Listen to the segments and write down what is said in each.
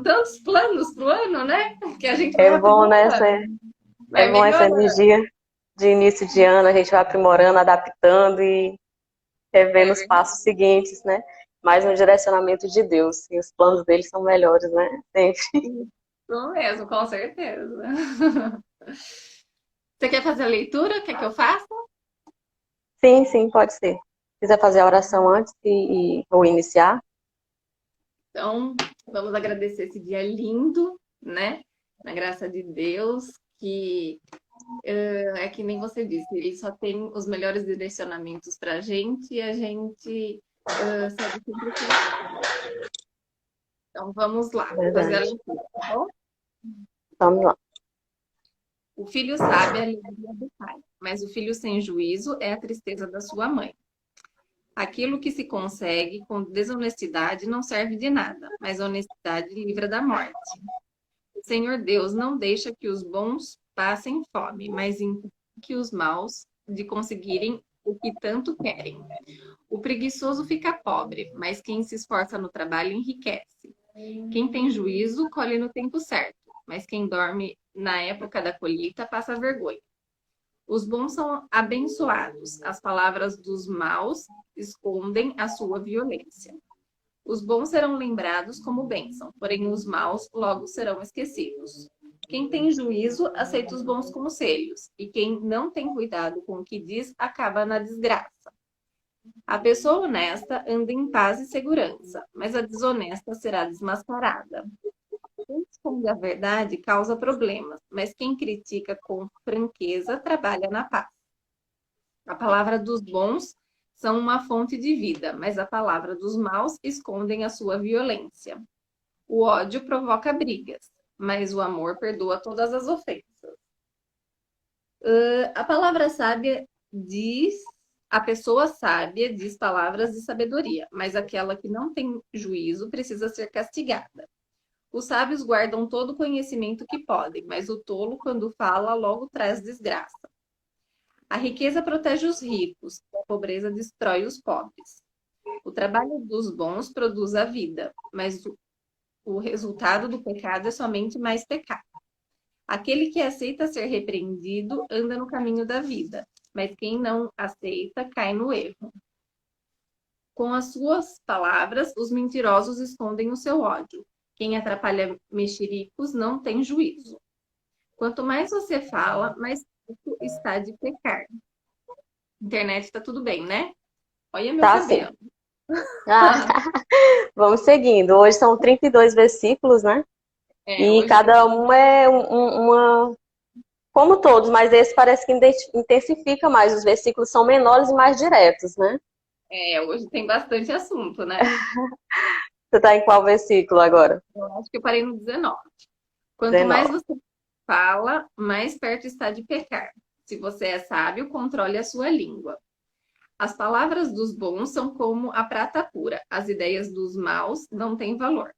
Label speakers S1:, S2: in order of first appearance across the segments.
S1: tantos planos pro ano, né? Que a gente vai
S2: É bom, né?
S1: aprimorando,
S2: É
S1: vai
S2: bom essa
S1: melhorando.
S2: energia de início de ano, a gente vai aprimorando, adaptando e revendo
S1: É
S2: os
S1: verdade.
S2: passos seguintes, né? Mais no direcionamento de Deus. E os planos dele são melhores, né? Sempre.
S1: Isso mesmo, com certeza. Você quer fazer a leitura? Quer que eu faça?
S2: Sim, sim, pode ser. Se quiser fazer a oração antes ou iniciar,
S1: Então, vamos agradecer esse dia lindo, né? Na graça de Deus, que é que nem você disse, ele só tem os melhores direcionamentos para a gente e a gente segue sempre o que ele quer. Então, vamos lá, fazer a
S2: verdade.
S1: leitura, tá bom?
S2: Vamos lá.
S1: O filho sábio é a alegria do pai, mas o filho sem juízo é a tristeza da sua mãe. Aquilo que se consegue com desonestidade não serve de nada, mas a honestidade livra da morte. O Senhor Deus não deixa que os bons passem fome, mas impede que os maus de conseguirem o que tanto querem. O preguiçoso fica pobre, mas quem se esforça no trabalho enriquece. Quem tem juízo colhe no tempo certo, mas quem dorme na época da colheita passa vergonha. Os bons são abençoados, as palavras dos maus escondem a sua violência. Os bons serão lembrados como bênção, porém os maus logo serão esquecidos. Quem tem juízo aceita os bons conselhos, e quem não tem cuidado com o que diz acaba na desgraça. A pessoa honesta anda em paz e segurança, mas a desonesta será desmascarada. Quem esconde a verdade causa problemas, mas quem critica com franqueza trabalha na paz. A palavra dos bons são uma fonte de vida, mas a palavra dos maus escondem a sua violência. O ódio provoca brigas, mas o amor perdoa todas as ofensas. A palavra sábia diz, a pessoa sábia diz palavras de sabedoria, mas aquela que não tem juízo precisa ser castigada. Os sábios guardam todo o conhecimento que podem, mas o tolo, quando fala, logo traz desgraça. A riqueza protege os ricos, a pobreza destrói os pobres. O trabalho dos bons produz a vida, mas o resultado do pecado é somente mais pecado. Aquele que aceita ser repreendido anda no caminho da vida, mas quem não aceita cai no erro. Com as suas palavras, os mentirosos escondem o seu ódio. Quem atrapalha mexericos não tem juízo. Quanto mais você fala, mais perto está de pecar. Internet tá tudo bem, né? Olha meu
S2: Tá sim.
S1: cabelo.
S2: Ah, vamos seguindo. Hoje são 32 versículos, né?
S1: É,
S2: E
S1: hoje
S2: cada um é uma. Como todos, mas esse parece que intensifica mais. Os versículos são menores e mais diretos, né?
S1: hoje tem bastante assunto, né?
S2: Você está em qual versículo agora?
S1: Eu acho que eu parei no 19. Quanto mais
S2: 19.
S1: você fala, mais perto está de pecar. Se você é sábio, controle a sua língua. As palavras dos bons são como a prata pura, as ideias dos maus não têm valor.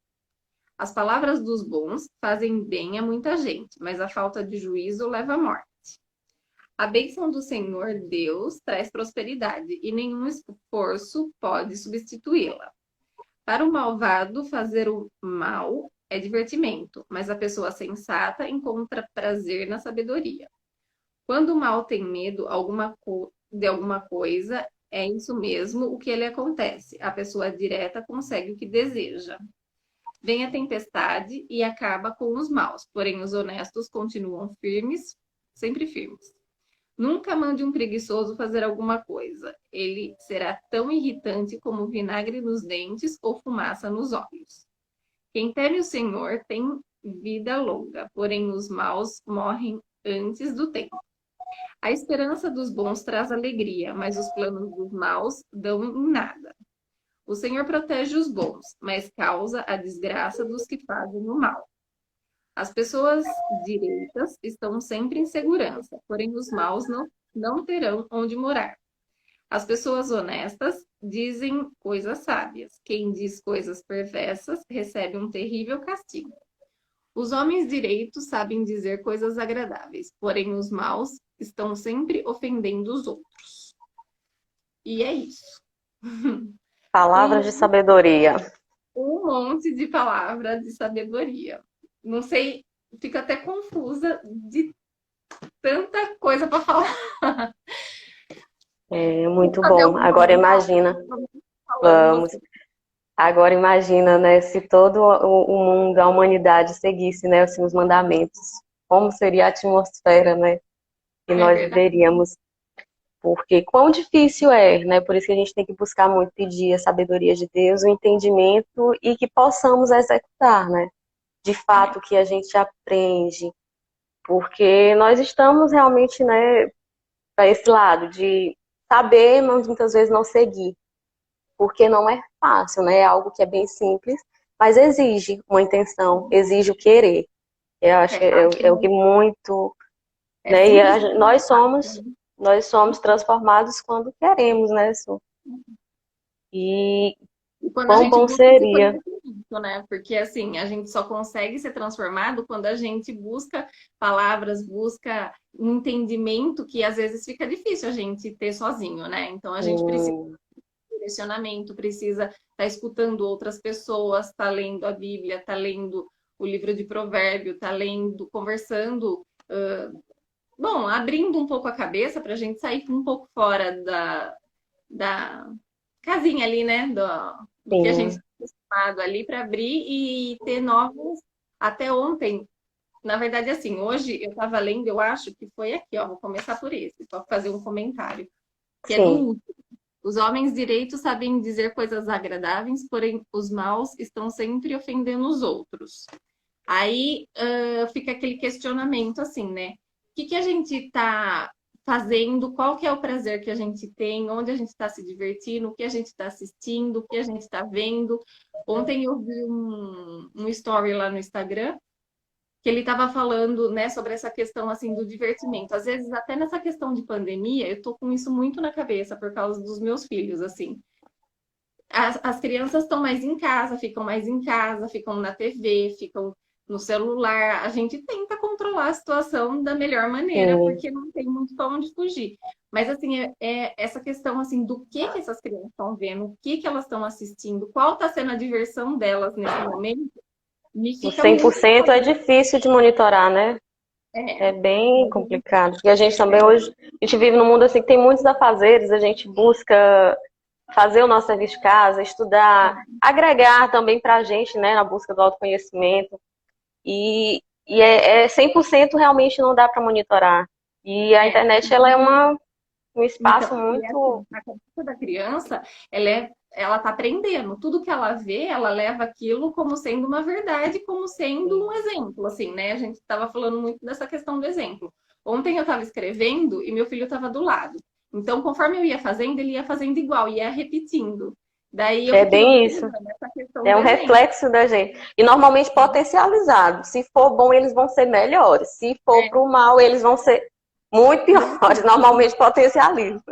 S1: As palavras dos bons fazem bem a muita gente, mas a falta de juízo leva à morte. A bênção do Senhor Deus traz prosperidade e nenhum esforço pode substituí-la. Para o malvado, fazer o mal é divertimento, mas a pessoa sensata encontra prazer na sabedoria. Quando o mal tem medo de alguma coisa, é isso mesmo o que ele acontece. A pessoa direta consegue o que deseja. Vem a tempestade e acaba com os maus, porém os honestos continuam firmes, sempre firmes. Nunca mande um preguiçoso fazer alguma coisa. Ele será tão irritante como vinagre nos dentes ou fumaça nos olhos. Quem teme o Senhor tem vida longa, porém os maus morrem antes do tempo. A esperança dos bons traz alegria, mas os planos dos maus dão em nada. O Senhor protege os bons, mas causa a desgraça dos que fazem o mal. As pessoas direitas estão sempre em segurança, porém os maus não terão onde morar. As pessoas honestas dizem coisas sábias. Quem diz coisas perversas recebe um terrível castigo. Os homens direitos sabem dizer coisas agradáveis, porém os maus estão sempre ofendendo os outros. E é isso.
S2: Palavras de
S1: Com
S2: sabedoria.
S1: um monte de palavras de sabedoria. Não sei, fico até confusa de tanta coisa para falar.
S2: É
S1: Vamos
S2: muito
S1: fazer
S2: bom.
S1: alguma
S2: Agora
S1: rodada?
S2: imagina,
S1: Vamos falando
S2: vamos.
S1: você.
S2: Agora imagina, né, se todo o mundo, a humanidade seguisse, né, assim, os mandamentos, como seria a atmosfera, né, que
S1: É
S2: nós
S1: verdade.
S2: viveríamos, porque quão difícil é, né, por isso que a gente tem que buscar muito pedir a sabedoria de Deus, o entendimento e que possamos executar, né, de
S1: É,
S2: fato que a gente aprende, porque nós estamos realmente, né, para esse lado de saber, mas muitas vezes não seguir, porque não é fácil, né? É algo que é bem simples, mas exige uma intenção, exige o querer. Eu acho que é o que muito,
S1: é
S2: né? E
S1: simples, mas não é fácil, né?
S2: nós somos transformados quando queremos, né, Su? E
S1: E quando a
S2: quão
S1: gente
S2: bom
S1: busca esse
S2: seria.
S1: conhecimento, né? Porque assim, a gente só consegue ser transformado quando a gente busca palavras, busca um entendimento que às vezes fica difícil a gente ter sozinho, né? Então a gente precisa
S2: Hum,
S1: de direcionamento, precisa estar escutando outras pessoas, tá lendo a Bíblia, tá lendo o livro de provérbio, tá lendo, conversando, bom, abrindo um pouco a cabeça para a gente sair um pouco fora da casinha ali, né? Do que a gente
S2: sim,
S1: está acostumado ali para abrir e ter novos. Até ontem, na verdade, assim, hoje eu estava lendo, eu acho que foi aqui, ó, vou começar por esse, só fazer um comentário, que é do
S2: sim.
S1: Lúcio. Os homens direitos sabem dizer coisas agradáveis, porém os maus estão sempre ofendendo os outros. Aí fica aquele questionamento assim, né? O que a gente está fazendo? Qual que é o prazer que a gente tem? Onde a gente está se divertindo? O que a gente está assistindo? O que a gente está vendo? Ontem eu vi um story lá no Instagram que ele estava falando, né, sobre essa questão assim do divertimento. Às vezes até nessa questão de pandemia, eu tô com isso muito na cabeça por causa dos meus filhos, assim. As crianças estão mais em casa, ficam na TV, ficam no celular. A gente tenta controlar a situação da melhor maneira,
S2: Sim.
S1: porque não tem muito para onde fugir. Mas assim, é essa questão assim do que essas crianças estão vendo, o que elas estão assistindo, qual está sendo a diversão delas nesse momento, me
S2: O
S1: fica
S2: cem por
S1: muito
S2: cento é difícil de monitorar, né?
S1: é,
S2: É bem complicado. Porque a gente também hoje, a gente vive num mundo assim que tem muitos afazeres, a gente busca fazer o nosso serviço de casa, estudar, agregar também para a gente, né, na busca do autoconhecimento. E 100% realmente não dá para monitorar. E a
S1: é,
S2: internet, ela é um espaço
S1: então, e
S2: muito...
S1: assim, a cabeça da criança, ela tá aprendendo. Tudo que ela vê, ela leva aquilo como sendo uma verdade, como sendo um exemplo, assim, né? A gente estava falando muito dessa questão do exemplo. Ontem eu estava escrevendo e meu filho estava do lado. Então, conforme eu ia fazendo, ele ia fazendo igual, ia repetindo. Daí eu
S2: É
S1: fiquei
S2: bem isso.
S1: observando essa questão
S2: É
S1: do
S2: um
S1: exemplo.
S2: reflexo da gente. E normalmente potencializado. Se for bom, eles vão ser melhores. Se for
S1: É,
S2: para o mal, eles vão ser muito
S1: e
S2: piores.
S1: assim,
S2: Normalmente potencializa.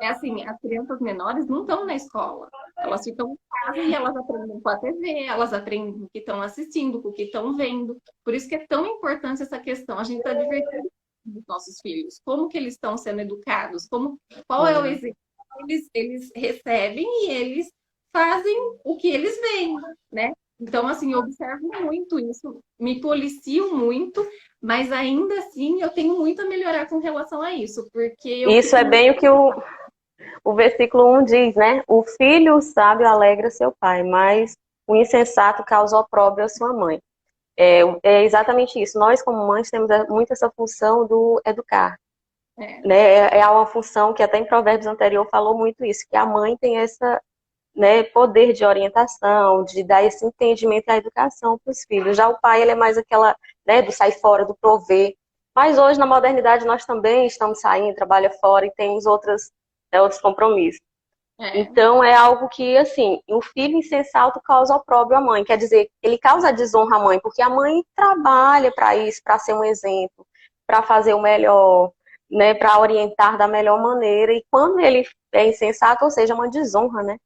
S1: é assim, as crianças menores não estão na escola. Elas ficam em casa e elas aprendem com a TV, elas aprendem com o que estão assistindo, com o que estão vendo. Por isso que é tão importante essa questão. A gente está divertindo os nossos filhos. Como que eles estão sendo educados? Qual é o
S2: Hum.
S1: exemplo que eles recebem e eles fazem o que eles veem, né? Então, assim, eu observo muito isso, me policio muito, mas ainda assim eu tenho muito a melhorar com relação a isso, porque eu
S2: Isso
S1: fico
S2: é
S1: muito
S2: bem o que o versículo 1 diz, né? O filho sábio alegra seu pai, mas o insensato causa opróbrio à sua mãe. É exatamente isso. Nós, como mães, temos muito essa função do educar.
S1: é,
S2: Né? É uma função que até em Provérbios anterior falou muito isso, que a mãe tem essa, né, poder de orientação, de dar esse entendimento à educação para os filhos. Já o pai, ele é mais aquela, né, do sair fora, do prover. Mas hoje, na modernidade, nós também estamos saindo, trabalha fora e temos outros compromissos.
S1: é,
S2: Então, é algo que, assim, o filho insensato causa opróbrio à mãe. Quer dizer, ele causa desonra à mãe, porque a mãe trabalha para isso, para ser um exemplo, para fazer o melhor, né, para orientar da melhor maneira. E quando ele é insensato, ou seja, é uma desonra, né?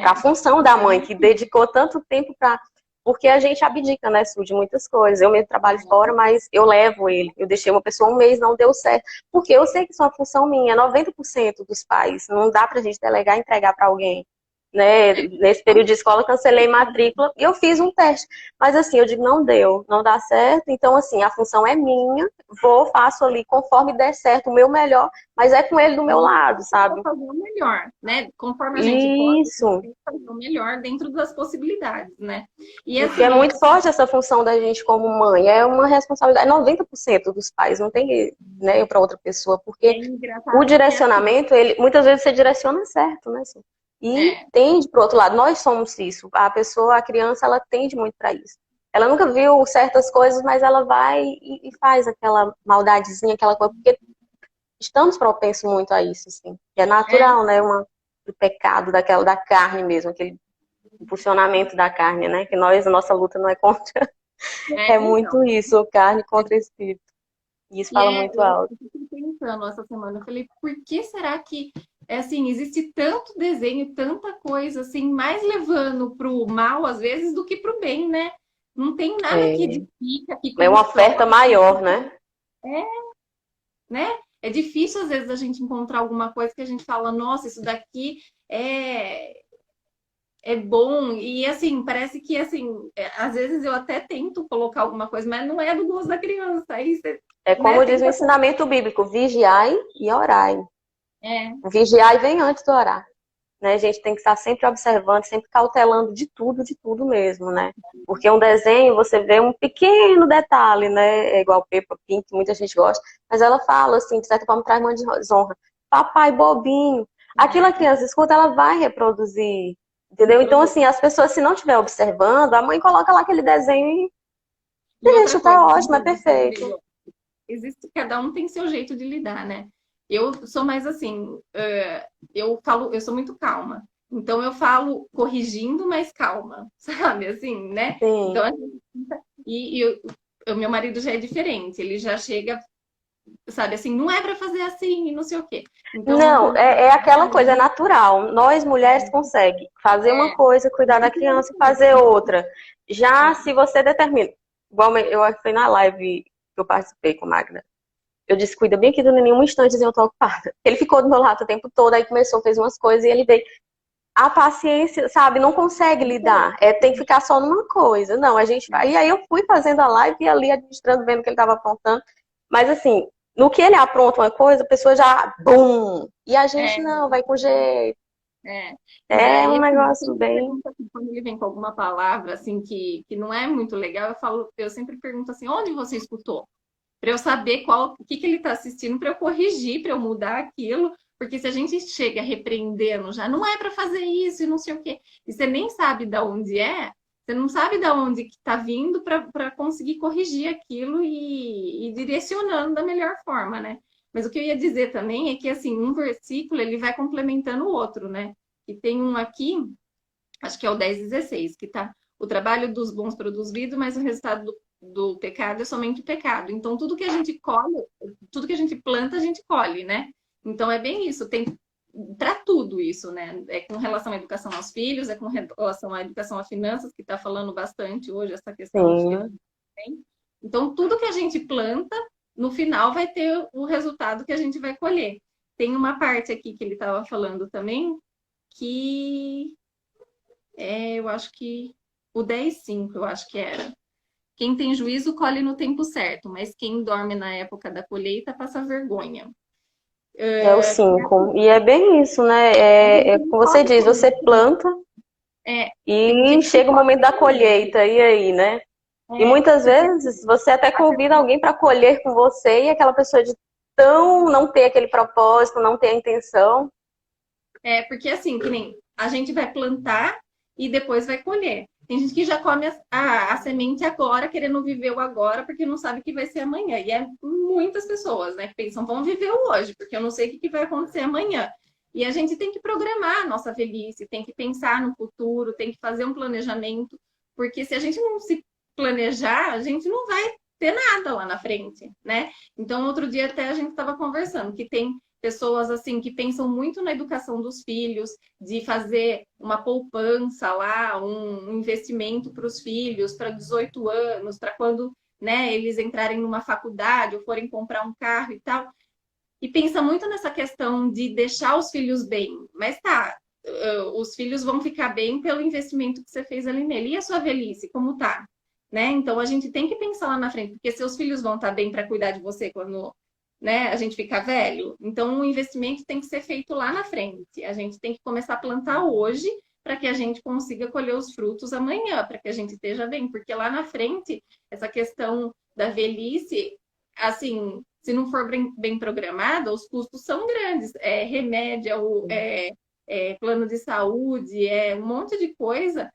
S2: Para a
S1: é.
S2: função da mãe,
S1: Então,
S2: que dedicou tanto tempo para. Porque a gente abdica, né, Su, de muitas coisas. Eu mesmo trabalho fora, mas eu levo ele. Eu deixei uma pessoa um mês, não deu certo. Porque eu sei que isso é uma função minha, 90% dos pais. Não dá pra gente delegar e entregar para alguém. né? Nesse período de escola, cancelei matrícula e eu fiz um teste. Mas assim, eu digo, não deu, não dá certo. Então, assim, a função é minha, vou, faço ali conforme der certo, o meu melhor, mas é com ele do meu lado,
S1: Vou
S2: sabe?
S1: fazer o melhor, né? Conforme a gente pode, a gente
S2: Isso.
S1: tem que fazer o melhor dentro das possibilidades, né? E
S2: Porque é
S1: assim,
S2: muito forte essa função da gente como mãe. É uma responsabilidade. 90% dos pais não tem, né, para outra pessoa,
S1: é
S2: porque o
S1: engraçado porque assim,
S2: direcionamento, ele muitas vezes você direciona certo, né? Assim, e
S1: é,
S2: tende para o outro lado. Nós somos isso. A pessoa, a criança, ela tende muito para isso. Ela nunca viu certas coisas, mas ela vai e faz aquela maldadezinha, aquela coisa, porque estamos propensos muito a isso, assim. É
S1: é,
S2: natural, né? O pecado daquela da carne mesmo, aquele impulsionamento da carne, né? Que nós, a nossa luta não é contra, é
S1: então.
S2: muito isso, carne contra espírito. E isso
S1: E
S2: fala muito
S1: eu
S2: alto.
S1: fiquei pensando essa semana, eu falei, por que será que, é assim, existe tanto desenho, tanta coisa, assim, mais levando pro mal, às vezes, do que pro bem, né? Não tem nada que
S2: É,
S1: edifica, que
S2: é uma
S1: constrói,
S2: oferta maior, né?
S1: né? É difícil, às vezes, a gente encontrar alguma coisa que a gente fala, nossa, isso daqui é, é bom. E, assim, parece que, assim, às vezes eu até tento colocar alguma coisa, mas não é do gosto da criança. Aí você,
S2: É
S1: né,
S2: como diz o
S1: tenta...
S2: ensinamento bíblico, vigiai e orai.
S1: É,
S2: O vigiai vem antes do orar. Né? A gente tem que estar sempre observando, sempre cautelando de tudo mesmo, né? Porque um desenho, você vê um pequeno detalhe, né? É igual Peppa Pig, que muita gente gosta, mas ela fala assim, de certa forma, traz uma desonra. Papai bobinho. Aquilo a criança escuta, ela vai reproduzir, entendeu? Então,
S1: reproduz.
S2: assim, as pessoas, se não estiver observando, a mãe coloca lá aquele desenho e
S1: E outra
S2: deixa, tá
S1: coisa,
S2: ótimo, é perfeito.
S1: Rodrigo, existe, cada um tem seu jeito de lidar, né? Eu sou mais assim, eu falo, eu sou muito calma. Então eu falo corrigindo, mas calma, sabe? Assim, né? Então,
S2: Sim.
S1: o meu marido já é diferente, ele já chega, sabe, assim, não é para fazer assim e não sei o quê. Então,
S2: Não,
S1: quando eu
S2: é aquela coisa, é natural. Nós mulheres conseguimos fazer uma
S1: é,
S2: coisa, cuidar da criança e fazer outra. Já
S1: é,
S2: se você determina, igual eu fui na live que eu participei com a Magda, eu disse, cuida bem aqui do nenhum um instantezinho eu tô ocupada. Ele ficou do meu lado o tempo todo, aí começou, fez umas coisas e ele veio. A paciência, sabe, não consegue lidar. É, tem que ficar só numa coisa. Não, a gente vai. E aí eu fui fazendo a live e ali administrando, vendo o que ele estava apontando. Mas assim, no que ele apronta uma coisa, a pessoa já, bum! E a gente
S1: é,
S2: não, vai com jeito.
S1: é. E
S2: É
S1: daí,
S2: um
S1: assim, eu
S2: negócio
S1: sempre
S2: bem.
S1: pergunto assim, quando ele vem com alguma palavra assim que não é muito legal, eu falo, eu sempre pergunto assim, onde você escutou? Para eu saber qual, o que, que ele está assistindo, para eu corrigir, para eu mudar aquilo, porque se a gente chega repreendendo já, não é para fazer isso e não sei o quê, e você nem sabe de onde é, você não sabe de onde que está vindo para conseguir corrigir aquilo e direcionando da melhor forma, né? Mas o que eu ia dizer também é que, assim, um versículo, ele vai complementando o outro, né? E tem um aqui, acho que é o 10:16, que tá: o trabalho dos bons produz vida, mas o resultado do pecado é somente o pecado. Então, tudo que a gente colhe, tudo que a gente planta, a gente colhe, né? Então, é bem isso, tem para tudo isso, né? É com relação à educação aos filhos, é com relação à educação às finanças, que está falando bastante hoje, essa questão de finanças
S2: Sim.
S1: também. Então, tudo que a gente planta, no final vai ter o resultado que a gente vai colher. Tem uma parte aqui que ele estava falando também, que eu acho que o 10:5 eu acho que era. Quem tem juízo colhe no tempo certo, mas quem dorme na época da colheita passa vergonha.
S2: É o 5. E é bem isso, né? É
S1: Tem
S2: como você
S1: colhe
S2: diz, você
S1: colheita.
S2: planta
S1: É, tem
S2: e
S1: gente que
S2: chega o
S1: colhe
S2: momento da
S1: colheita.
S2: colheita, e aí, né? E
S1: É,
S2: muitas
S1: porque
S2: vezes você até
S1: a
S2: convida
S1: pessoa,
S2: alguém para colher com você e aquela pessoa de tão não ter aquele propósito, não ter a intenção.
S1: porque assim, que nem a gente vai plantar e depois vai colher. Tem gente que já come a semente agora, querendo viver o agora, porque não sabe o que vai ser amanhã. E é muitas pessoas, né, que pensam, vamos viver o hoje, porque eu não sei o que vai acontecer amanhã. E a gente tem que programar a nossa velhice, tem que pensar no futuro, tem que fazer um planejamento, porque se a gente não se planejar, a gente não vai ter nada lá na frente, né? Então, outro dia até a gente estava conversando que tem pessoas assim que pensam muito na educação dos filhos, de fazer uma poupança lá, um investimento para os filhos para 18 anos, para quando, né, eles entrarem numa faculdade ou forem comprar um carro e tal. E pensa muito nessa questão de deixar os filhos bem. Mas tá, os filhos vão ficar bem pelo investimento que você fez ali nele. E a sua velhice, como tá? Né? Então a gente tem que pensar lá na frente, porque seus filhos vão estar bem para cuidar de você quando, né, a gente ficar velho. Então o investimento tem que ser feito lá na frente. A gente tem que começar a plantar hoje para que a gente consiga colher os frutos amanhã, para que a gente esteja bem, porque lá na frente essa questão da velhice, assim, se não for bem programada, os custos são grandes. É remédio, é plano de saúde, é um monte de coisa.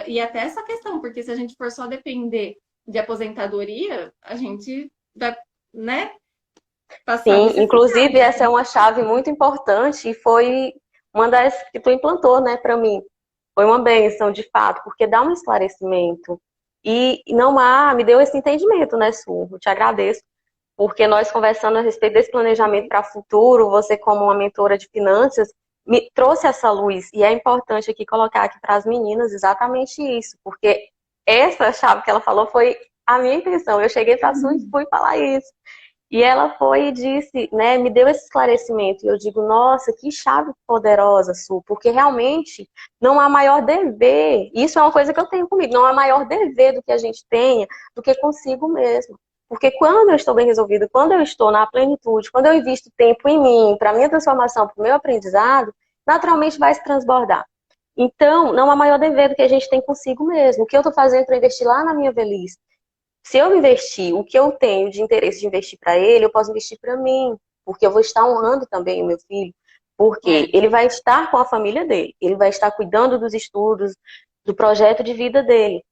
S1: E até essa questão, porque se a gente for só depender de aposentadoria, a gente vai, né, passar
S2: Sim, inclusive
S1: necessidade.
S2: essa é uma chave muito importante e foi uma das que tu implantou, né, para mim. Foi uma bênção, de fato, porque dá um esclarecimento. E não há, me deu esse entendimento, né, Su? Eu te agradeço, porque nós conversando a respeito desse planejamento para o futuro, você como uma mentora de finanças, me trouxe essa luz. E é importante aqui colocar aqui para as meninas exatamente isso, porque essa chave que ela falou foi a minha intenção. Eu cheguei para a Su e fui falar isso. E ela foi e disse, né, me deu esse esclarecimento. E eu digo, nossa, que chave poderosa, Su, porque realmente não há maior dever. Isso é uma coisa que eu tenho comigo, não há maior dever do que a gente tenha do que consigo mesmo. Porque quando eu estou bem resolvida, quando eu estou na plenitude, quando eu invisto tempo em mim, para a minha transformação, para o meu aprendizado, naturalmente vai se transbordar. Então, não há maior dever do que a gente tem consigo mesmo. O que eu estou fazendo para investir lá na minha velhice? Se eu investir o que eu tenho de interesse de investir para ele, eu posso investir para mim, porque eu vou estar honrando também o meu filho, porque
S1: É,
S2: ele vai estar com a família dele, ele vai estar cuidando dos estudos, do projeto de vida dele.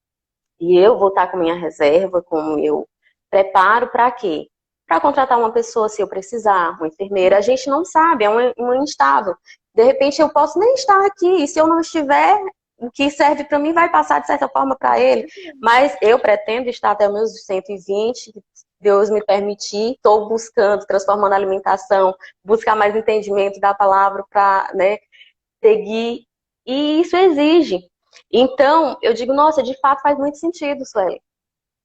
S2: E eu vou estar com minha reserva, com o meu preparo para quê? Para contratar uma pessoa se eu precisar, uma enfermeira. A gente não sabe, é uma instável. De repente eu posso nem estar aqui, e se eu não estiver, o que serve para mim vai passar de certa forma para ele. Mas eu pretendo estar até os meus 120, Deus me permitir, estou buscando, transformando a alimentação, buscar mais entendimento da palavra para, né, seguir. E isso exige. Então, eu digo, nossa, de fato faz muito sentido, Sueli.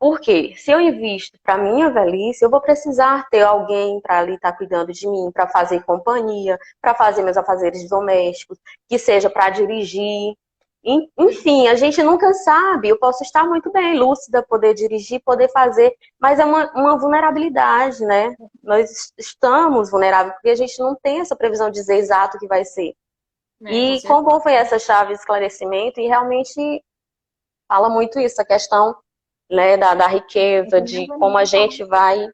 S2: Porque se eu invisto para minha velhice, eu vou precisar ter alguém para ali estar cuidando de mim, para fazer companhia, para fazer meus afazeres domésticos, que seja para dirigir. Enfim, a gente nunca sabe. Eu posso estar muito bem, lúcida, poder dirigir, poder fazer, mas é uma vulnerabilidade, né? Nós estamos vulneráveis porque a gente não tem essa previsão de dizer exato o que vai ser.
S1: né, com
S2: E quão
S1: certeza.
S2: bom foi essa chave de esclarecimento, e realmente fala muito isso, a questão, né, da
S1: É
S2: riqueza,
S1: que nem a
S2: de como a
S1: Vanessa falou.
S2: gente vai.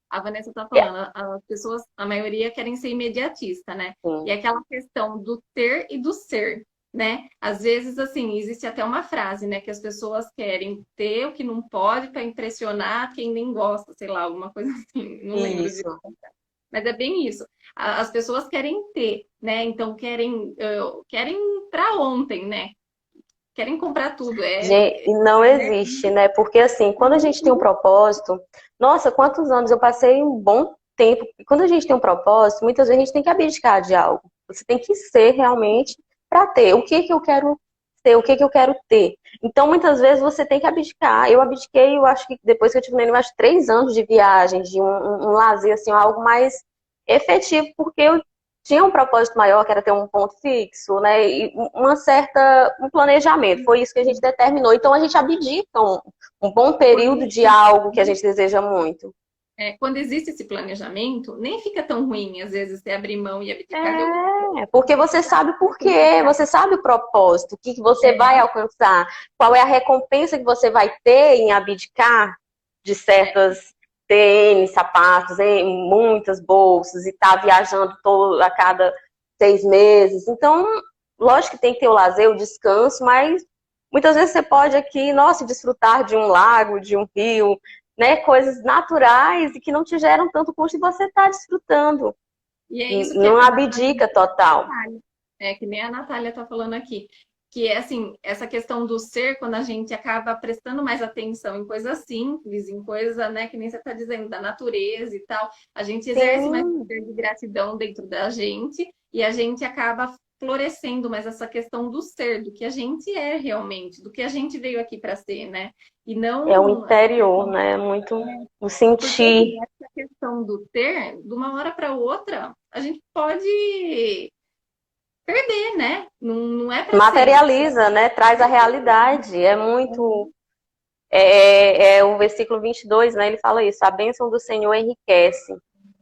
S1: A Vanessa está
S2: É,
S1: falando, as pessoas, a maioria querem ser imediatista, né? E
S2: sim,
S1: aquela questão do ter e do ser, né? Às vezes, assim, existe até uma frase, né? Que as pessoas querem ter o que não pode para impressionar quem nem gosta, sei lá, alguma coisa assim, não lembro de.
S2: isso.
S1: Mas é bem isso. As pessoas querem ter, né? Então querem para ontem, né? Querem comprar tudo.
S2: Gente, e não
S1: Né?
S2: existe, né? Porque assim, quando a gente tem um propósito, nossa, quantos anos eu passei um bom tempo. E quando a gente tem um propósito, muitas vezes a gente tem que abdicar de algo. Você tem que ser realmente para ter. O que que eu quero ser? O que que eu quero ter? Então, muitas vezes você tem que abdicar. Eu abdiquei, eu acho que depois que eu tive neném, eu acho 3 anos de viagem, de um lazer, assim, algo mais efetivo, porque eu tinha um propósito maior, que era ter um ponto fixo, né? E um planejamento. Foi isso que a gente determinou. Então a gente abdica um bom período
S1: Quando
S2: de algo que a gente deseja muito.
S1: quando existe esse planejamento, nem fica tão ruim, às vezes, você abrir mão e abdicar de alguma coisa.
S2: É, porque você sabe por quê, você sabe o propósito, o que que você vai
S1: É,
S2: alcançar, qual é a recompensa que você vai ter em abdicar de certas tênis, sapatos, em muitas bolsas e estar viajando a cada 6 meses. Então, lógico que tem que ter o lazer, o descanso, mas muitas vezes você pode aqui, nossa, desfrutar de um lago, de um rio, né, coisas naturais e que não te geram tanto custo e você está desfrutando.
S1: e é isso que
S2: Não
S1: acaba
S2: abdica total.
S1: que nem a Natália está falando aqui, que é assim, essa questão do ser, quando a gente acaba prestando mais atenção em coisas simples, em coisa, né, que nem você está dizendo, da natureza e tal, a gente exerce mais
S2: Sim,
S1: poder de gratidão dentro da gente e a gente acaba florescendo mais essa questão do ser, do que a gente é realmente, do que a gente veio aqui para ser, né? E
S2: é o
S1: não essa
S2: interior,
S1: questão,
S2: né? Muito o
S1: porque assim,
S2: sentir.
S1: essa questão do ter, de uma hora para outra, a gente pode perder, né? Não, não é para ser.
S2: Materializa, né? Traz a realidade. É muito. O versículo 22, né? Ele fala isso: a bênção do Senhor enriquece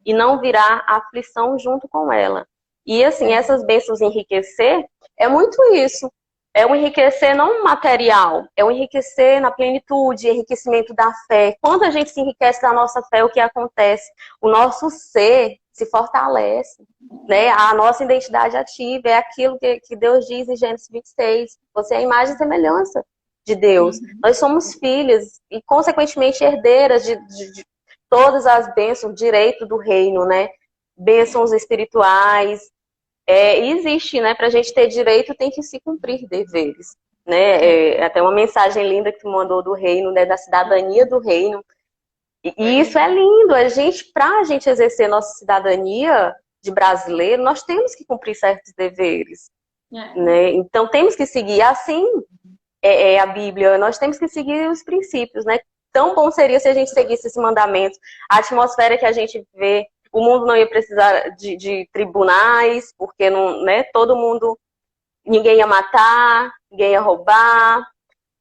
S2: e não virá aflição junto com ela. E assim, essas bênçãos enriquecer é muito isso. É um enriquecer não material, é um enriquecer na plenitude, enriquecimento da fé. Quando a gente se enriquece da nossa fé, o que acontece? O nosso ser se fortalece, né? A nossa identidade ativa é aquilo que Deus diz em Gênesis 26. Você é a imagem e semelhança de Deus.
S1: Uhum.
S2: Nós somos filhas e, consequentemente, herdeiras de todas as bênçãos, direito do reino, né? Bênçãos espirituais. E existe, né? Para a gente ter direito, tem que se cumprir deveres. Né? Até uma mensagem linda que tu mandou do reino, né? Da cidadania do reino. E isso é lindo. Para a gente exercer nossa cidadania de brasileiro, nós temos que cumprir certos deveres. Né? Então, temos que seguir. Assim a Bíblia, nós temos que seguir os princípios, né? Tão bom seria se a gente seguisse esse mandamento. A atmosfera que a gente vê, o mundo não ia precisar de tribunais, porque não, né? Todo mundo, ninguém ia matar, ninguém ia roubar,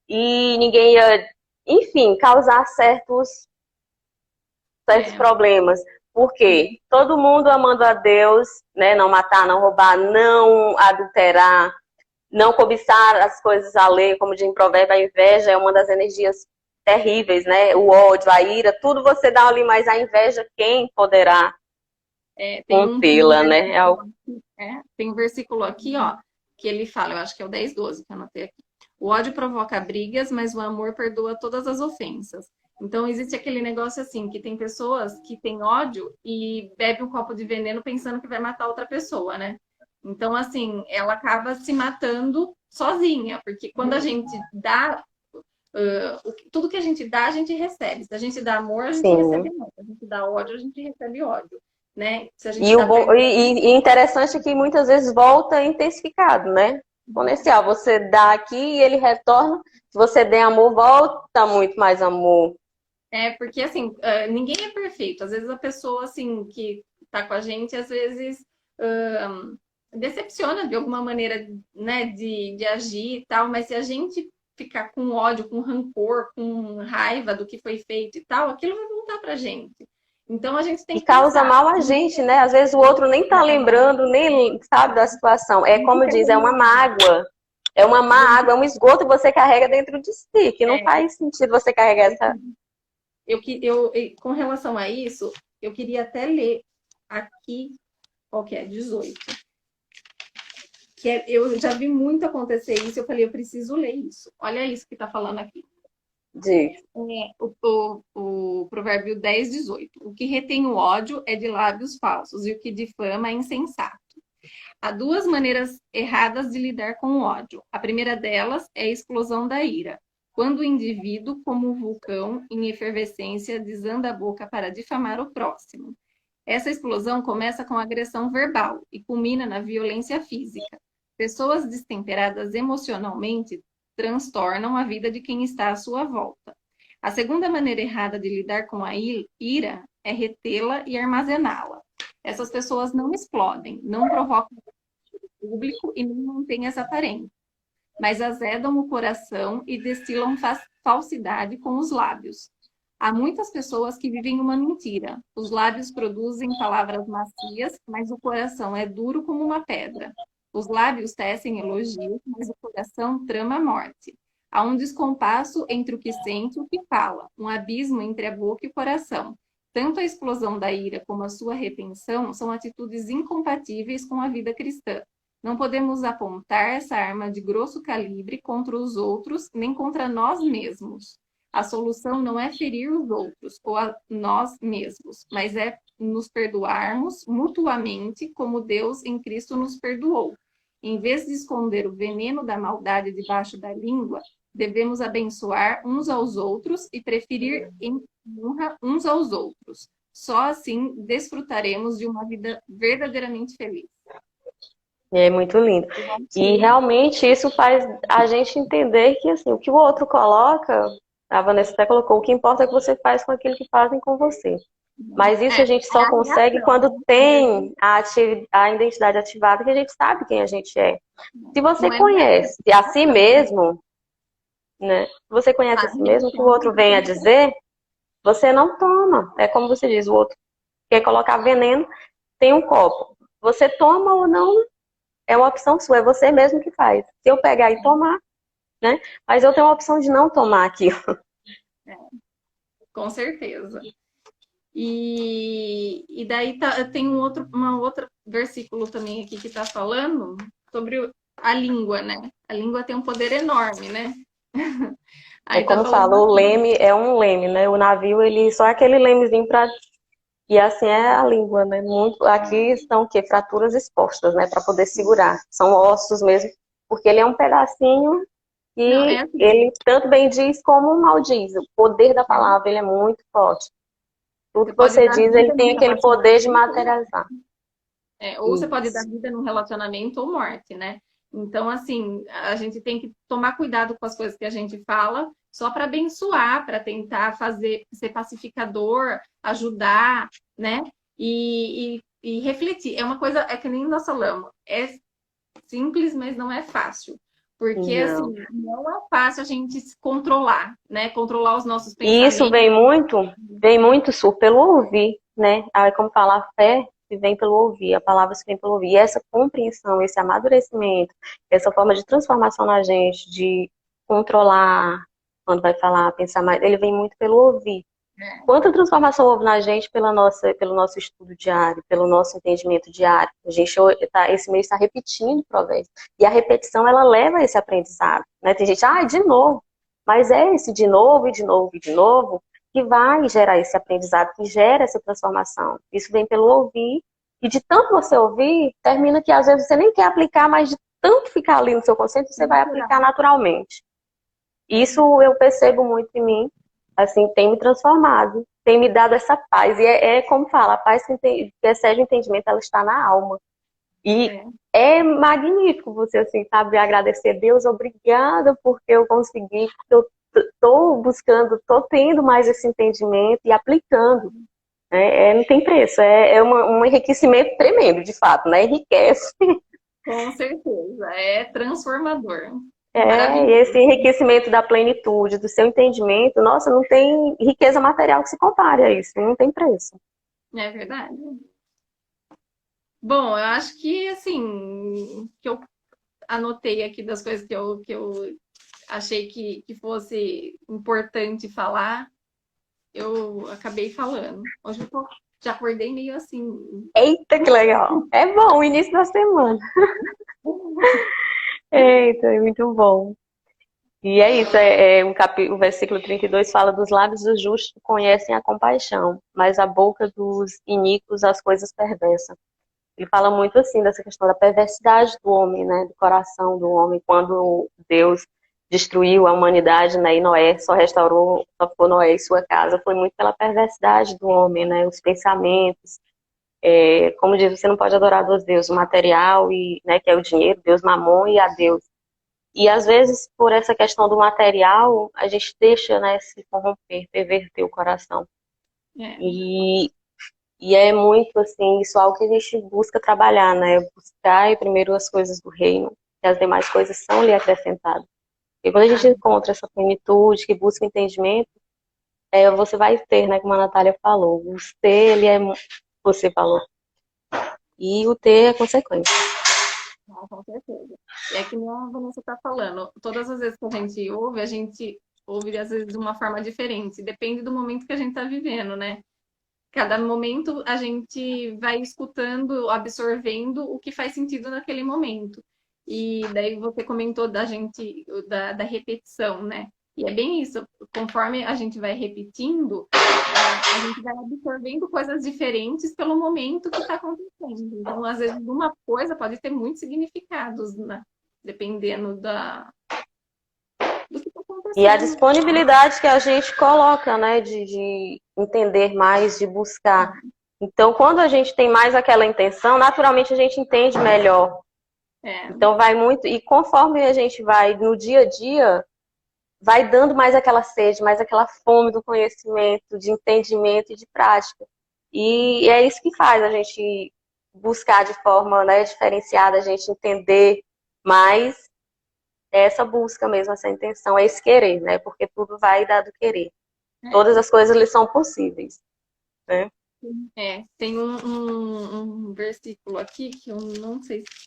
S2: e ninguém ia, enfim, causar certos problemas. Por quê? Todo mundo amando a Deus, né? Não matar, não roubar, não adulterar, não cobiçar as coisas alheias, como diz em Provérbio, a inveja é uma das energias terríveis, né? O ódio, a ira, tudo você dá ali, mas a inveja, quem poderá contê-la, né?
S1: Tem um versículo aqui, ó, que ele fala, eu acho que é o 10:12 que eu anotei aqui. O ódio provoca brigas, mas o amor perdoa todas as ofensas. Então, existe aquele negócio assim, que tem pessoas que têm ódio e bebe um copo de veneno pensando que vai matar outra pessoa, né? Então, assim, ela acaba se matando sozinha, porque quando a gente dá, tudo que a gente dá, a gente recebe. Se a gente dá amor, a gente recebe amor. Se a gente dá ódio, a gente recebe ódio. Né? Se a gente
S2: e interessante é que muitas vezes volta intensificado, né? Exponencial. Você dá aqui e ele retorna. Se você der amor, volta muito mais amor.
S1: Porque assim, ninguém é perfeito. Às vezes a pessoa assim que tá com a gente, às vezes decepciona de alguma maneira, né, de agir e tal, mas se a gente ficar com ódio, com rancor, com raiva do que foi feito e tal, aquilo vai voltar pra gente. Então a gente tem que
S2: causa
S1: pensar.
S2: mal a gente, né? Às vezes o outro nem tá lembrando, nem sabe da situação. É como diz, é uma mágoa. É uma má água, é um esgoto que você carrega dentro de si, que não faz sentido você carregar essa.
S1: Com relação a isso, eu queria até ler aqui, qual que é? 18. Eu já vi muito acontecer isso, eu falei, eu preciso ler isso. Olha isso que tá falando aqui. O provérbio 10:18. O que retém o ódio é de lábios falsos, e o que difama é insensato. Há duas maneiras erradas de lidar com o ódio. A primeira delas é a explosão da ira. Quando o indivíduo, como um vulcão em efervescência, desanda a boca para difamar o próximo. Essa explosão começa com agressão verbal e culmina na violência física. Pessoas destemperadas emocionalmente transtornam a vida de quem está à sua volta. A segunda maneira errada de lidar com a ira é retê-la e armazená-la. Essas pessoas não explodem, não provocam público e não mantêm essa aparência, mas azedam o coração e destilam falsidade com os lábios. Há muitas pessoas que vivem uma mentira. Os lábios produzem palavras macias, mas o coração é duro como uma pedra. Os lábios tecem elogios, mas o coração trama a morte. Há um descompasso entre o que sente e o que fala, um abismo entre a boca e o coração. Tanto a explosão da ira como a sua retenção são atitudes incompatíveis com a vida cristã. Não podemos apontar essa arma de grosso calibre contra os outros, nem contra nós mesmos. A solução não é ferir os outros ou a nós mesmos, mas é nos perdoarmos mutuamente como Deus em Cristo nos perdoou. Em vez de esconder o veneno da maldade debaixo da língua, devemos abençoar uns aos outros e preferir em honra uns aos outros. Só assim desfrutaremos de uma vida verdadeiramente feliz.
S2: É muito lindo. E realmente isso faz a gente entender que assim, o que o outro coloca, a Vanessa até colocou, o que importa é o que você faz com aquilo que fazem com você. Mas isso a gente
S1: É
S2: só
S1: a
S2: consegue
S1: reação,
S2: quando
S1: né? Às vezes,
S2: tem a identidade ativada, que a gente sabe quem a gente é. Se você
S1: não é nem a
S2: conhece a si
S1: reação, né?
S2: mesmo, né? Se você conhece
S1: A
S2: a si mesmo, o que o
S1: reação
S2: outro
S1: você
S2: vem a
S1: tem que ter.
S2: dizer, você não toma. É como você diz, o outro quer colocar veneno, tem um copo. Você toma ou não, é uma opção sua, é você mesmo que faz. Se eu pegar e tomar, né? Mas eu tenho a opção de não tomar aquilo.
S1: Com certeza. E daí tem uma outra versículo também aqui que está falando sobre a língua, né? A língua tem um poder enorme, né?
S2: É
S1: Aí tá
S2: como
S1: falando
S2: falou, o
S1: assim,
S2: leme é um leme, né? O navio, ele só é aquele lemezinho para. E assim é a língua, né? Muito. Aqui estão o quê? Fraturas expostas, né? Para poder segurar. São ossos mesmo, porque ele é um pedacinho
S1: não, é
S2: e
S1: assim,
S2: ele tanto bem diz como mal diz. O poder da
S1: né?
S2: palavra, ele é muito forte. Tudo
S1: Você
S2: que
S1: pode
S2: você
S1: dar
S2: diz, ele
S1: vida num
S2: tem aquele poder de
S1: relacionamento,
S2: materializar.
S1: ou você pode dar
S2: Isso.
S1: vida num relacionamento ou morte, né? Então, assim, a gente tem que tomar cuidado com as coisas que a gente fala, só para abençoar, para tentar fazer, ser pacificador, ajudar, né? E refletir. É uma coisa, é que nem nós falamos, é simples, mas não é fácil. Porque,
S2: Não.
S1: assim, não é fácil a gente se controlar, né? Controlar os nossos
S2: E isso
S1: pensamentos.
S2: vem muito, Su, pelo ouvir, né? Aí, como fala, a fé se vem pelo ouvir, a palavra se vem pelo ouvir. E essa compreensão, esse amadurecimento, essa forma de transformação na gente, de controlar, quando vai falar, pensar mais, ele vem muito pelo ouvir. Quanta transformação houve na gente pelo nosso estudo diário, pelo nosso entendimento diário. A gente esse mês está repetindo o provérbio. E a repetição, ela leva a esse aprendizado. Né? Tem gente, de novo. Mas é esse de novo, e de novo, e de novo, que vai gerar esse aprendizado, que gera essa transformação. Isso vem pelo ouvir. E de tanto você ouvir, termina que às vezes você nem quer aplicar, mas de tanto ficar ali no seu consciente, você vai aplicar
S1: Natural.
S2: naturalmente. Isso eu percebo muito em mim, assim, tem me transformado, tem me dado essa paz. E é como fala, a paz que excede o entendimento, ela está na alma. E
S1: É,
S2: é magnífico você, assim, sabe, agradecer a Deus, obrigada porque eu consegui, porque eu estou buscando, estou tendo mais esse entendimento e aplicando. Né? Não tem preço, um enriquecimento tremendo, de fato, né? Enriquece.
S1: com certeza. É transformador.
S2: E esse
S1: Maravilhoso.
S2: enriquecimento da plenitude, do seu entendimento, nossa, não tem riqueza material que se compare a isso, não tem preço.
S1: É verdade. Bom, eu acho que, assim, que eu anotei aqui das coisas que eu achei que fosse importante falar, eu acabei falando. Hoje já acordei meio assim.
S2: Eita, que legal! É bom o início da semana. Eita, é muito bom. E é isso, o versículo 32 fala dos lábios dos justos que conhecem a compaixão, mas a boca dos iníquos as coisas perversas. Ele fala muito assim dessa questão da perversidade do homem, né, do coração do homem, quando Deus destruiu a humanidade, né, e Noé só restaurou, só ficou Noé e sua casa, foi muito pela perversidade do homem, né, os pensamentos, como diz, você não pode adorar dois deuses, o material e, né, que é o dinheiro, Deus Mamon e a Deus. E às vezes por essa questão do material, a gente deixa, né, se corromper, perverter o coração.
S1: É,
S2: E e é muito assim, isso é algo que a gente busca trabalhar, né? Buscar primeiro as coisas do reino, e as demais coisas são lhe acrescentadas. E quando a gente
S1: ah,
S2: encontra essa plenitude, que busca entendimento, você vai ter, né? Como a Natália falou, o ter, ele é, você falou, e o ter é consequência.
S1: não, com certeza. E é que nem a Vanessa está falando, todas as vezes que a gente ouve às vezes de uma forma diferente, depende do momento que a gente está vivendo, né? Cada momento a gente vai escutando, absorvendo o que faz sentido naquele momento. E daí você comentou da gente, da repetição, né? E é bem isso, conforme a gente vai repetindo, a gente vai absorvendo coisas diferentes pelo momento que está acontecendo. Então, às vezes, uma coisa pode ter muitos significados, né? Dependendo do que está
S2: E a
S1: acontecendo.
S2: disponibilidade que a gente coloca, né? De entender mais, de buscar. Então, quando a gente tem mais aquela intenção, naturalmente a gente entende melhor.
S1: É,
S2: Então, vai muito. E conforme a gente vai no dia a dia, vai dando mais aquela sede, mais aquela fome do conhecimento, de entendimento e de prática. E é isso que faz a gente buscar de forma, né, diferenciada, a gente entender mais essa busca mesmo, essa intenção, é esse querer, né? Porque tudo vai dar do querer.
S1: É,
S2: Todas as coisas eles são possíveis, né?
S1: tem um versículo aqui que eu não sei se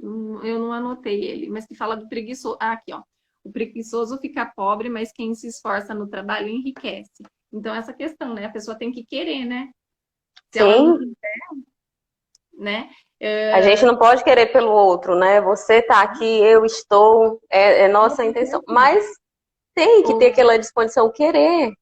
S1: eu não anotei ele, mas que fala do preguiçoso. Ah, aqui, ó. O preguiçoso fica pobre, mas quem se esforça no trabalho enriquece. Então, essa questão, né? A pessoa tem que querer, né? Se ela não
S2: Sim,
S1: quiser, né?
S2: a gente não pode querer pelo outro, né? Você tá aqui, eu estou, é nossa intenção. Mas tem que ter
S1: Ou,
S2: aquela disposição, querer.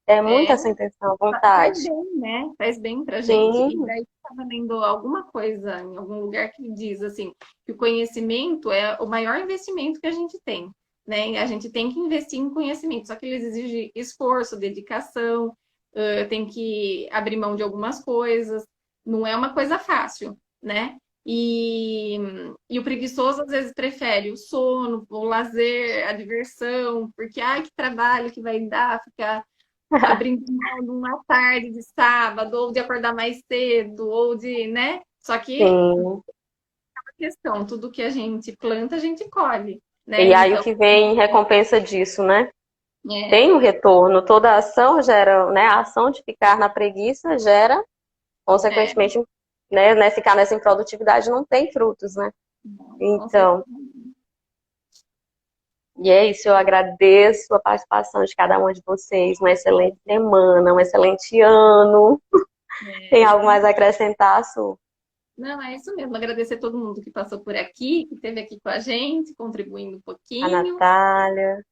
S2: É muito
S1: é,
S2: essa intenção,
S1: faz
S2: vontade.
S1: bem, né? Faz bem pra gente. E
S2: Sim,
S1: daí eu estava lendo alguma coisa em algum lugar que diz assim que o conhecimento é o maior investimento que a gente tem, né? E a gente tem que investir em conhecimento, só que ele exige esforço, dedicação, tem que abrir mão de algumas coisas, não é uma coisa fácil, né? E, e o preguiçoso às vezes prefere o sono, o lazer, a diversão, porque ai que trabalho que vai dar ficar abrindo mão de uma tarde de sábado, ou de acordar mais cedo, ou de, né? Só que
S2: sim.
S1: a questão, tudo que a gente planta, a gente colhe, né?
S2: E aí o
S1: Então,
S2: que vem em recompensa disso, né?
S1: é,
S2: Tem um retorno. Toda ação gera, né? A ação de ficar na preguiça gera,
S1: é,
S2: consequentemente, né? Ficar nessa improdutividade não tem frutos, né?
S1: com certeza.
S2: Então, e é isso, eu agradeço a participação de cada uma de vocês. Uma excelente semana, um excelente ano. Tem
S1: É.
S2: algo mais a acrescentar, Su?
S1: Não, é isso mesmo. Agradecer a todo mundo que passou por aqui, que esteve aqui com a gente, contribuindo um
S2: A
S1: pouquinho.
S2: Natália,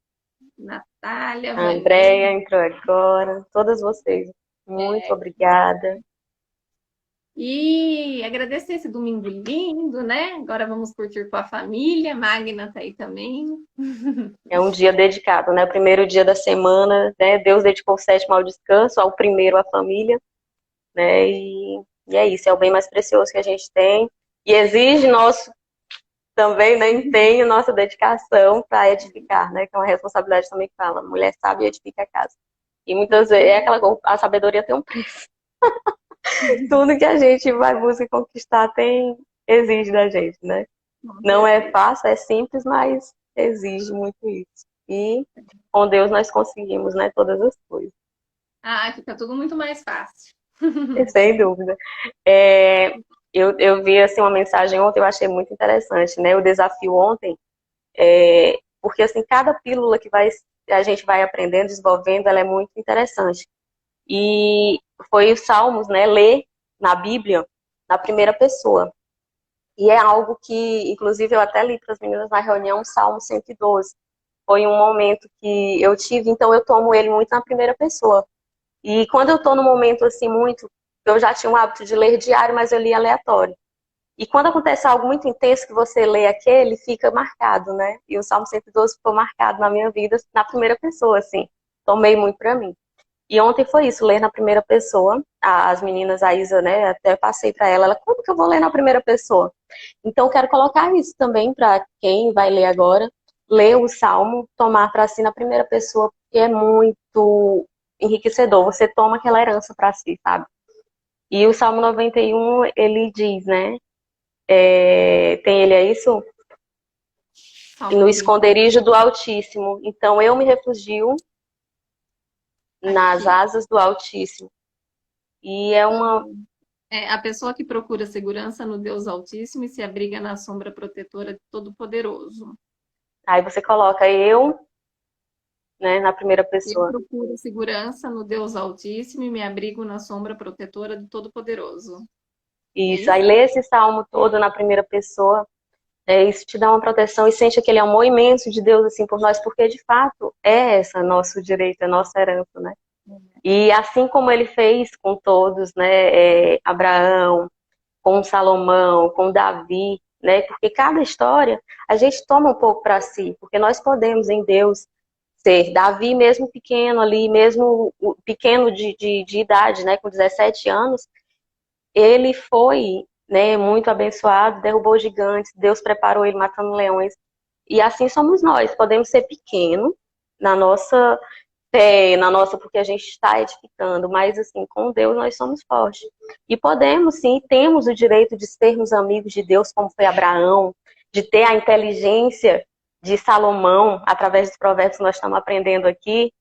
S1: Natália,
S2: a
S1: Vaninha.
S2: Andréia entrou agora, todas vocês. Muito
S1: É,
S2: obrigada.
S1: e agradecer esse domingo lindo, né? Agora vamos curtir com a família. Magna tá aí também.
S2: É um dia dedicado, né? O primeiro dia da semana, né? Deus dedicou o sétimo ao descanso, ao primeiro à família, né? E é isso, é o bem mais precioso que a gente tem. E exige nosso também, né, empenho, nossa dedicação para edificar, né? Que é uma responsabilidade também que fala, mulher sabe edifica a casa. E muitas vezes é aquela a sabedoria tem um preço. Tudo que a gente vai buscar conquistar tem exige da gente, né?
S1: Com
S2: Não é
S1: certeza.
S2: fácil, é simples, mas exige muito isso. E com Deus nós conseguimos, né, todas as coisas.
S1: Ah, fica tudo muito mais fácil.
S2: Sem dúvida. É, eu vi assim uma mensagem ontem, eu achei muito interessante, né? O desafio ontem, porque assim cada pílula que a gente vai aprendendo, desenvolvendo, ela é muito interessante. E foi os Salmos, né? Ler na Bíblia na primeira pessoa. E é algo que, inclusive, eu até li para as meninas na reunião, o Salmo 112. Foi um momento que eu tive, então eu tomo ele muito na primeira pessoa. E quando eu estou no momento assim muito, eu já tinha o hábito de ler diário, mas eu li aleatório. E quando acontece algo muito intenso que você lê aquele, fica marcado, né? E o Salmo 112 ficou marcado na minha vida na primeira pessoa, assim. Tomei muito para mim. E ontem foi isso, ler na primeira pessoa. As meninas, a Isa, né, até passei para ela, como que eu vou ler na primeira pessoa? Então, eu quero colocar isso também para quem vai ler agora, ler o Salmo, tomar para si na primeira pessoa, porque é muito enriquecedor. Você toma aquela herança para si, sabe? E o Salmo 91, ele diz, né, tem ele é isso?
S1: Salmo
S2: No
S1: 91.
S2: esconderijo do Altíssimo. Então, eu me refugio nas
S1: Aqui.
S2: asas do Altíssimo. E é uma.
S1: É a pessoa que procura segurança no Deus Altíssimo e se abriga na sombra protetora de Todo-Poderoso.
S2: Aí você coloca eu, né, na primeira
S1: Eu
S2: pessoa.
S1: procuro segurança no Deus Altíssimo e me abrigo na sombra protetora de Todo-Poderoso. É
S2: Isso. Aí
S1: isso?
S2: lê esse salmo todo na primeira pessoa. Isso te dá uma proteção e sente aquele amor imenso de Deus assim por nós, porque de fato é essa nosso direito, é nossa herança, né? E assim como ele fez com todos, né, Abraão, com Salomão, com Davi, né? Porque cada história a gente toma um pouco para si, porque nós podemos em Deus ser Davi mesmo pequeno ali, mesmo pequeno de idade, né, com 17 anos, ele foi, né, muito abençoado, derrubou gigantes, Deus preparou ele matando leões. E assim somos nós, podemos ser pequeno na nossa fé, na nossa, porque a gente está edificando, mas assim, com Deus nós somos fortes. E podemos, sim, temos o direito de sermos amigos de Deus, como foi Abraão, de ter a inteligência de Salomão, através dos provérbios que nós estamos aprendendo aqui,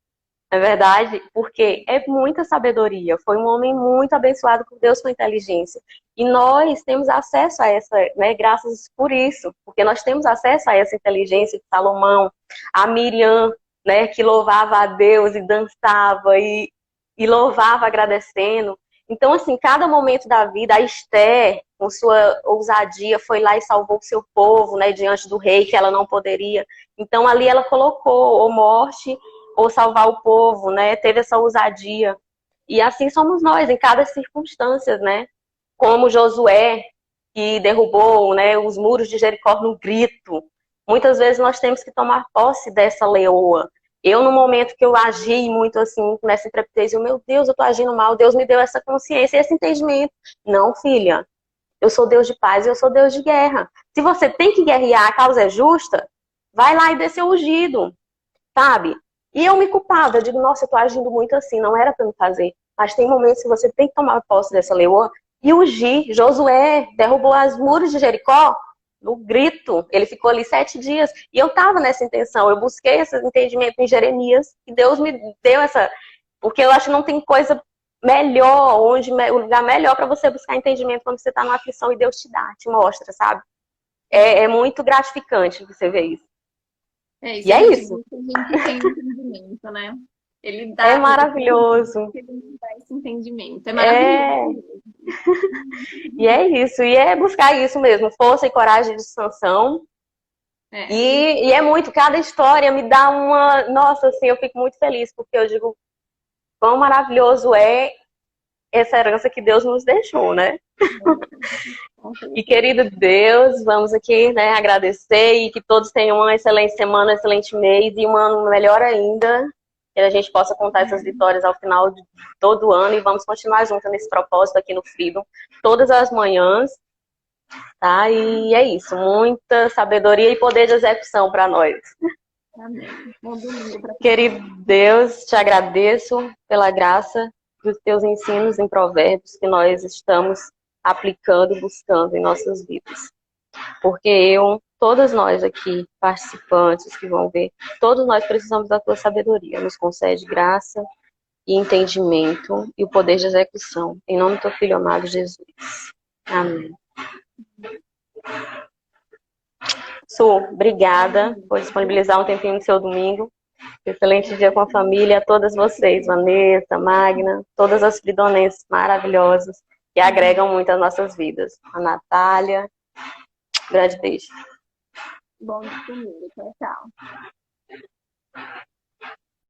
S2: não é verdade? Porque é muita sabedoria. Foi um homem muito abençoado por Deus com inteligência. E nós temos acesso a essa, né, graças por isso, porque nós temos acesso a essa inteligência de Salomão, a Miriam, né, que louvava a Deus e dançava e louvava agradecendo. Então, assim, cada momento da vida, a Esther, com sua ousadia, foi lá e salvou o seu povo, né, diante do rei, que ela não poderia. Então, ali ela colocou ou morte ou salvar o povo, né? Teve essa ousadia. E assim somos nós, em cada circunstância, né? Como Josué, que derrubou, né, os muros de Jericó no grito. Muitas vezes nós temos que tomar posse dessa leoa. Eu, no momento que eu agi muito assim, nessa intrepidez, meu Deus, eu estou agindo mal, Deus me deu essa consciência, esse entendimento. Não, filha, eu sou Deus de paz e eu sou Deus de guerra. Se você tem que guerrear, a causa é justa, vai lá e dê seu ungido, sabe? E eu me culpava, eu digo, nossa, eu tô agindo muito assim, não era para me fazer. Mas tem momentos que você tem que tomar posse dessa leoa e ugir. Josué derrubou as muros de Jericó no grito. Ele ficou ali 7 dias. E eu tava nessa intenção. Eu busquei esse entendimento em Jeremias e Deus me deu essa... Porque eu acho que não tem coisa melhor, o lugar melhor para você buscar entendimento quando você tá numa aflição e Deus te dá, te mostra, sabe? É muito gratificante você ver isso.
S1: Isso
S2: E
S1: a
S2: é
S1: gente
S2: isso.
S1: busca, a gente tem entendimento, né? Ele
S2: É
S1: dá pra gente
S2: maravilhoso.
S1: ele nos dá esse entendimento. É maravilhoso.
S2: É, e é isso, e é buscar isso mesmo, força e coragem de Sansão.
S1: É,
S2: E é muito, cada história me dá uma. Nossa, assim, eu fico muito feliz, porque eu digo quão maravilhoso é essa herança que Deus nos deixou, né?
S1: com
S2: E
S1: certeza.
S2: querido Deus, vamos aqui, né, agradecer e que todos tenham uma excelente semana, um excelente mês e um ano melhor ainda. Que a gente possa contar essas vitórias ao final de todo o ano e vamos continuar juntos nesse propósito aqui no Freedom, todas as manhãs. Tá? E é isso, muita sabedoria e poder de execução para nós.
S1: Amém. Bom domingo para todo
S2: Querido
S1: mundo.
S2: Deus, te agradeço pela graça dos teus ensinos em provérbios que nós estamos aplicando e buscando em nossas vidas. Porque todas nós aqui, participantes que vão ver, todos nós precisamos da tua sabedoria. Nos concede graça e entendimento e o poder de execução. Em nome do teu filho amado Jesus. Amém. Su, obrigada por disponibilizar um tempinho no seu domingo. Excelente dia com a família, a todas vocês, Vanessa, Magna, todas as fridonenses maravilhosas que agregam muito às nossas vidas. A Natália, grande beijo.
S1: Bom domingo. Tchau, tchau.